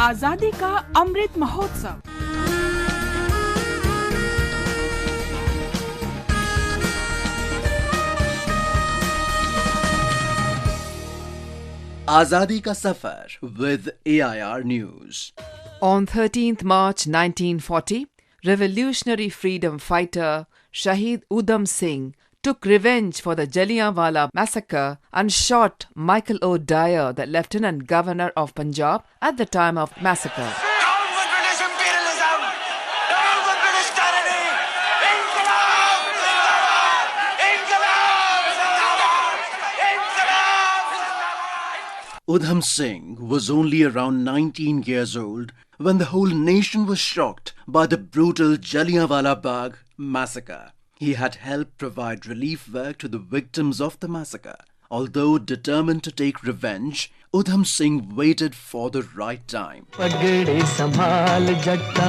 आजादी का Amrit Mahotsav. Azadi ka Safar with AIR News. On 13th March 1940, revolutionary freedom fighter Shaheed Udham Singh took revenge for the Jallianwala Massacre and shot Michael O'Dwyer, the Lieutenant Governor of Punjab, at the time of massacre. Down with British imperialism! Down with British tyranny! Inqilab! Zindabad! Inqilab! Zindabad! Inqilab! Zindabad! Udham Singh was only around 19 years old when the whole nation was shocked by the brutal Jallianwala Bagh Massacre. He had helped provide relief work to the victims of the massacre. Although determined to take revenge, Udham Singh waited for the right time. पगड़ी संभाल जट्टा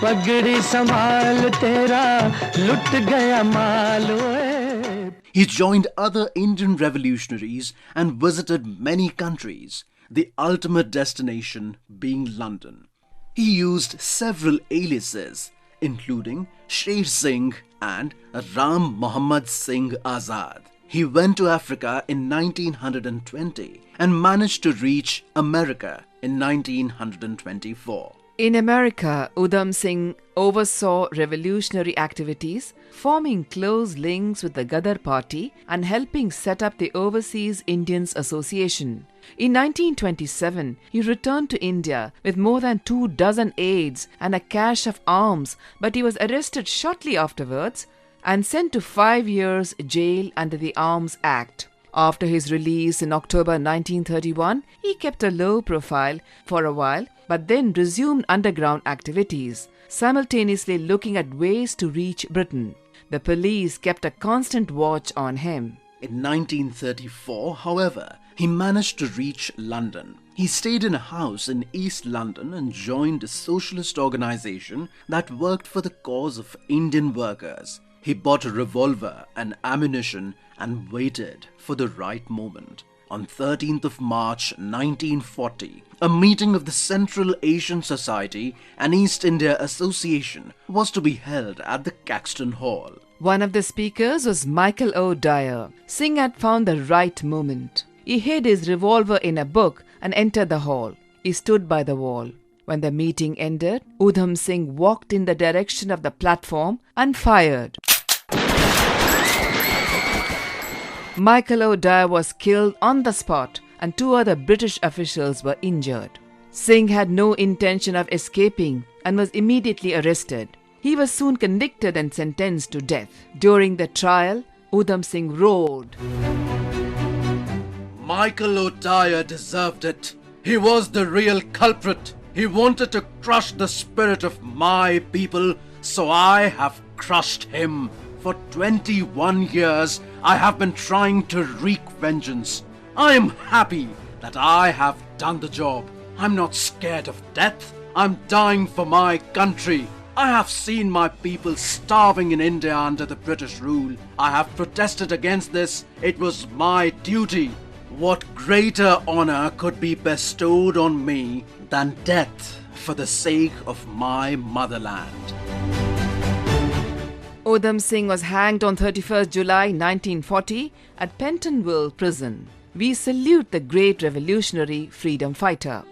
पगड़ी संभाल तेरा लुट गया माल ओए. He joined other Indian revolutionaries and visited many countries, the ultimate destination being London. He used several aliases, including Sher Singh and Ram Mohammed Singh Azad. He went to Africa in 1920 and managed to reach America in 1924. In America, Udham Singh oversaw revolutionary activities, forming close links with the Ghadar Party and helping set up the Overseas Indians Association. In 1927, he returned to India with more than 24 aides and a cache of arms, but he was arrested shortly afterwards and sent to 5 years jail under the Arms Act. After his release in October 1931, he kept a low profile for a while, but then resumed underground activities, simultaneously looking at ways to reach Britain. The police kept a constant watch on him. In 1934, however, he managed to reach London. He stayed in a house in East London and joined a socialist organization that worked for the cause of Indian workers. He bought a revolver and ammunition and waited for the right moment. On 13th of March 1940, a meeting of the Central Asian Society and East India Association was to be held at the Caxton Hall. One of the speakers was Michael O'Dwyer. Singh had found the right moment. He hid his revolver in a book and entered the hall. He stood by the wall. When the meeting ended, Udham Singh walked in the direction of the platform and fired. Michael O'Dwyer was killed on the spot and 2 other British officials were injured. Singh had no intention of escaping and was immediately arrested. He was soon convicted and sentenced to death. During the trial, Udham Singh roared, Michael O'Dwyer deserved it. He was the real culprit. He wanted to crush the spirit of my people, so I have crushed him. For 21 years, I have been trying to wreak vengeance. I am happy that I have done the job. I'm not scared of death. I'm dying for my country. I have seen my people starving in India under the British rule. I have protested against this. It was my duty. What greater honor could be bestowed on me than death for the sake of my motherland? Udham Singh was hanged on 31st July 1940 at Pentonville Prison. We salute the great revolutionary freedom fighter.